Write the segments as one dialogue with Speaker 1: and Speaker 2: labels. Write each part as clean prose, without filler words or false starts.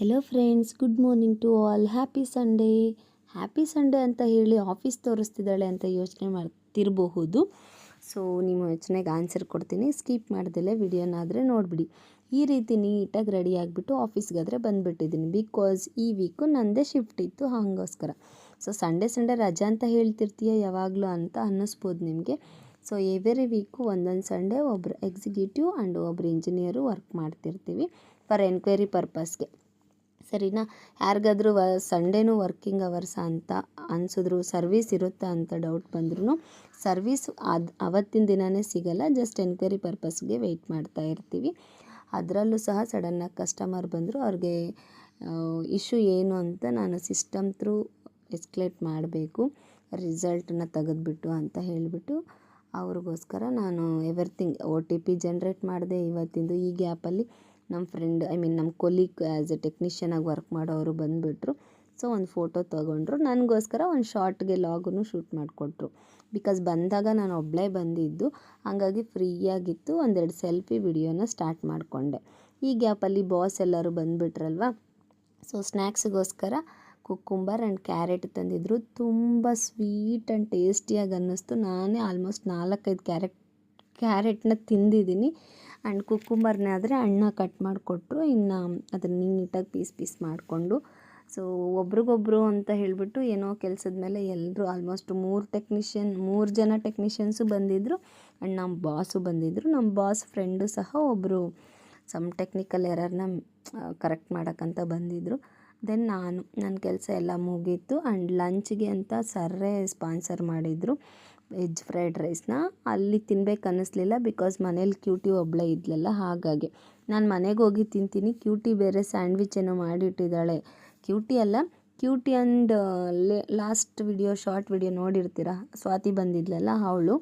Speaker 1: Hello friends, good morning to all. Happy Sunday ಅಂತ ಹೇಳಿ office ತೋರಿಸ್ತಿದ್ದಾಳೆ ಅಂತ ಯೋಚನೆ ಮಾಡ್ತಿರಬಹುದು. ಸೊ ನಿಮ್ಮ ಯೋಚನೆಗೆ ಆನ್ಸರ್ ಕೊಡ್ತೀನಿ. ಸ್ಕಿಪ್ ಮಾಡ್ದಲೇ ವಿಡಿಯೋನಾದರೆ ನೋಡಿಬಿಡಿ. ಈ ರೀತಿ ನೀಟಾಗಿ ರೆಡಿ ಆಗಿಬಿಟ್ಟು ಆಫೀಸ್ಗಾದರೆ ಬಂದುಬಿಟ್ಟಿದ್ದೀನಿ. ಬಿಕಾಸ್ ಈ ವೀಕು ನನ್ನದೇ ಶಿಫ್ಟ್ ಇತ್ತು, ಹಾಗೋಸ್ಕರ. ಸೊ ಸಂಡೇ ರಜಾ ಅಂತ ಹೇಳ್ತಿರ್ತೀಯ ಯಾವಾಗಲೂ ಅಂತ ಅನ್ನಿಸ್ಬೋದು ನಿಮಗೆ. ಸೊ ಎವ್ರಿ ವೀಕು ಒಂದೊಂದು ಸಂಡೇ ಒಬ್ಬರು ಎಕ್ಸಿಕ್ಯೂಟಿವ್ ಆ್ಯಂಡ್ ಒಬ್ಬರು ಇಂಜಿನಿಯರು ವರ್ಕ್ ಮಾಡ್ತಿರ್ತೀವಿ ಫಾರ್ ಎನ್ಕ್ವೈರಿ ಪರ್ಪಸ್ಗೆ. ಸರಿನಾ? ಯಾರಿಗಾದ್ರೂ ಸಂಡೇನೂ ವರ್ಕಿಂಗ್ ಅವರ್ಸ್ ಅಂತ ಅನಿಸಿದ್ರು, ಸರ್ವೀಸ್ ಇರುತ್ತಾ ಅಂತ ಡೌಟ್ ಬಂದ್ರೂ ಸರ್ವೀಸ್ ಅವತ್ತಿನ ದಿನವೇ ಸಿಗಲ್ಲ. ಜಸ್ಟ್ ಎನ್ಕ್ವೈರಿ ಪರ್ಪಸ್ಗೆ ವೆಯ್ಟ್ ಮಾಡ್ತಾ ಇರ್ತೀವಿ. ಅದರಲ್ಲೂ ಸಹ ಸಡನ್ನಾಗಿ ಕಸ್ಟಮರ್ ಬಂದರು, ಅವ್ರಿಗೆ ಇಶ್ಯೂ ಏನು ಅಂತ ನಾನು ಸಿಸ್ಟಮ್ ಥ್ರೂ ಎಸ್ಕಲೇಟ್ ಮಾಡಬೇಕು, ರಿಸಲ್ಟನ್ನ ತೆಗೆದುಬಿಟ್ಟು ಅಂತ ಹೇಳಿಬಿಟ್ಟು ಅವ್ರಿಗೋಸ್ಕರ ನಾನು ಎವ್ರಿಥಿಂಗ್ OTP ಜನ್ರೇಟ್ ಮಾಡಿದೆ ಇವತ್ತಿಂದು. ಈ ಗ್ಯಾಪಲ್ಲಿ ನಮ್ಮ ಫ್ರೆಂಡ್ ನಮ್ಮ ಕೊಲೀಗ್ ಆ್ಯಸ್ ಎ ಟೆಕ್ನಿಷಿಯನಾಗಿ ವರ್ಕ್ ಮಾಡೋರು ಬಂದುಬಿಟ್ರು. ಸೊ ಒಂದು ಫೋಟೋ ತೊಗೊಂಡ್ರು, ನನಗೋಸ್ಕರ ಒಂದು ಶಾರ್ಟ್ಗೆ ಲಾಗನ್ನು ಶೂಟ್ ಮಾಡಿಕೊಟ್ರು. ಬಿಕಾಸ್ ಬಂದಾಗ ನಾನು ಒಬ್ಬಳೇ ಬಂದಿದ್ದು, ಹಾಗಾಗಿ ಫ್ರೀಯಾಗಿತ್ತು. ಒಂದೆರಡು ಸೆಲ್ಫಿ ವಿಡಿಯೋನ ಸ್ಟಾರ್ಟ್ ಮಾಡಿಕೊಂಡೆ. ಈ ಗ್ಯಾಪಲ್ಲಿ ಬಾಸ್ ಎಲ್ಲರೂ ಬಂದುಬಿಟ್ರಲ್ವ. ಸೊ ಸ್ನ್ಯಾಕ್ಸಿಗೋಸ್ಕರ ಕುಕ್ಕುಂಬರ್ ಆ್ಯಂಡ್ ಕ್ಯಾರೆಟ್ ತಂದಿದ್ರು. ತುಂಬ ಸ್ವೀಟ್ ಆ್ಯಂಡ್ ಟೇಸ್ಟಿಯಾಗಿ ಅನ್ನಿಸ್ತು. ನಾನೇ ಆಲ್ಮೋಸ್ಟ್ 4-5 ಕ್ಯಾರೆಟ್ನ ತಿಂದಿದ್ದೀನಿ. ಆ್ಯಂಡ್ ಕುಕ್ಕುಂಬರ್ನೇ ಆದರೆ ಅಣ್ಣ ಕಟ್ ಮಾಡಿಕೊಟ್ರು. ಇನ್ನು ಅದನ್ನು ನೀಟಾಗಿ ಪೀಸ್ ಮಾಡಿಕೊಂಡು, ಸೊ ಒಬ್ರಿಗೊಬ್ರು ಅಂತ ಹೇಳಿಬಿಟ್ಟು ಏನೋ ಕೆಲಸದ ಮೇಲೆ ಎಲ್ಲರೂ ಆಲ್ಮೋಸ್ಟ್ 3 ಜನ ಟೆಕ್ನಿಷಿಯನ್ಸು ಬಂದಿದ್ದರು ಆ್ಯಂಡ್ ನಮ್ಮ ಬಾಸು ಬಂದಿದ್ದರು. ನಮ್ಮ ಬಾಸ್ ಫ್ರೆಂಡು ಸಹ ಒಬ್ಬರು ಸಮ್ ಟೆಕ್ನಿಕಲ್ ಎರರ್ನ ಕರೆಕ್ಟ್ ಮಾಡೋಕ್ಕಂತ ಬಂದಿದ್ದರು. ದೆನ್ ನನ್ನ ಕೆಲಸ ಎಲ್ಲ ಮುಗೀತು. ಆ್ಯಂಡ್ ಲಂಚ್ಗೆ ಅಂತ ಸರ್ರೇ ಸ್ಪಾನ್ಸರ್ ಮಾಡಿದರು ವೆಜ್ ಫ್ರೈಡ್ ರೈಸ್ನ. ಅಲ್ಲಿ ತಿನ್ಬೇಕು ಅನ್ನಿಸ್ಲಿಲ್ಲ, ಬಿಕಾಸ್ ಮನೇಲಿ ಕ್ಯೂಟಿ ಒಬ್ಬಳೇ ಇದ್ಲಲ್ಲ, ಹಾಗಾಗಿ ನಾನು ಮನೆಗೆ ಹೋಗಿ ತಿಂತೀನಿ. ಕ್ಯೂಟಿ ಬೇರೆ ಸ್ಯಾಂಡ್ವಿಚ್ ಏನೋ ಮಾಡಿಟ್ಟಿದ್ದಾಳೆ. Cutie and last short video ನೋಡಿರ್ತೀರ, ಸ್ವಾತಿ ಬಂದಿದ್ಲಲ್ಲ ಅವಳು.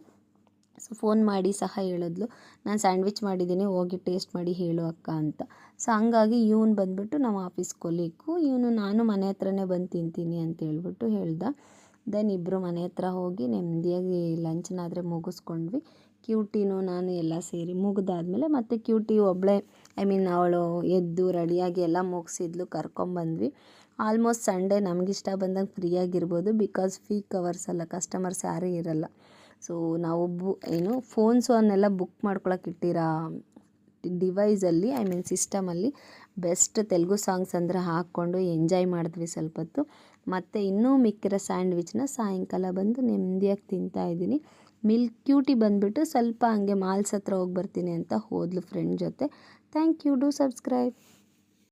Speaker 1: ಸೊ ಫೋನ್ ಮಾಡಿ ಸಹ ಹೇಳಿದ್ಲು, ನಾನು ಸ್ಯಾಂಡ್ವಿಚ್ ಮಾಡಿದ್ದೀನಿ, ಹೋಗಿ ಟೇಸ್ಟ್ ಮಾಡಿ ಹೇಳು ಅಕ್ಕ ಅಂತ. ಸೊ ಹಂಗಾಗಿ ಇವನು ಬಂದುಬಿಟ್ಟು ನಮ್ಮ ಆಫೀಸ್ ಕೊಲೀಗು, ನಾನು ಮನೆ ಹತ್ರನೇ ಬಂದು ತಿಂತೀನಿ ಅಂತ ಹೇಳ್ಬಿಟ್ಟು ಹೇಳ್ದ. ದೆನ್ ಇಬ್ಬರು ಮನೆ ಹತ್ರ ಹೋಗಿ ನೆಮ್ಮದಿಯಾಗಿ ಲಂಚ್ನಾದರೆ ಮುಗಿಸ್ಕೊಂಡ್ವಿ. ಕ್ಯೂಟಿನೂ ನಾನು ಎಲ್ಲ ಸೇರಿ ಮುಗಿದಾದ್ಮೇಲೆ ಮತ್ತೆ ಕ್ಯೂಟಿ ಒಬ್ಬಳೇ ಅವಳು ಎದ್ದು ರೆಡಿಯಾಗಿ ಎಲ್ಲ ಮುಗಿಸಿದ್ಲು, ಕರ್ಕೊಂಬಂದ್ವಿ. ಆಲ್ಮೋಸ್ಟ್ ಸಂಡೇ ನಮಗಿಷ್ಟ ಬಂದಂಗೆ ಫ್ರೀಯಾಗಿರ್ಬೋದು, ಬಿಕಾಸ್ ಪೀಕ್ ಅವರ್ಸ್ ಅಲ್ಲ, ಕಸ್ಟಮರ್ಸ್ ಯಾರೂ ಇರಲ್ಲ. ಸೊ ನಾವು ಫೋನ್ಸು ಅವನ್ನೆಲ್ಲ ಬುಕ್ ಮಾಡ್ಕೊಳಕ್ಕೆ ಇಟ್ಟಿರೋ ಡಿವೈಸಲ್ಲಿ ಸಿಸ್ಟಮಲ್ಲಿ ಬೆಸ್ಟ್ ತೆಲುಗು ಸಾಂಗ್ಸ್ ಅಂದರೆ ಹಾಕ್ಕೊಂಡು ಎಂಜಾಯ್ ಮಾಡಿದ್ವಿ ಸ್ವಲ್ಪ ಹೊತ್ತು. ಮತ್ತು ಇನ್ನೂ ಮಿಕ್ಕಿರೋ ಸ್ಯಾಂಡ್ವಿಚ್ನ ಸಾಯಂಕಾಲ ಬಂದು ನೆಮ್ಮದಿಯಾಗಿ ತಿಂತಾಯಿದ್ದೀನಿ. ಕ್ಯೂಟಿ ಬಂದುಬಿಟ್ಟು ಸ್ವಲ್ಪ ಹಂಗೆ ಮಾಲ್ಸ್ ಹತ್ರ ಹೋಗಿ ಬರ್ತೀನಿ ಅಂತ ಹೋದ್ಲು ಫ್ರೆಂಡ್ ಜೊತೆ. Thank you. Do subscribe.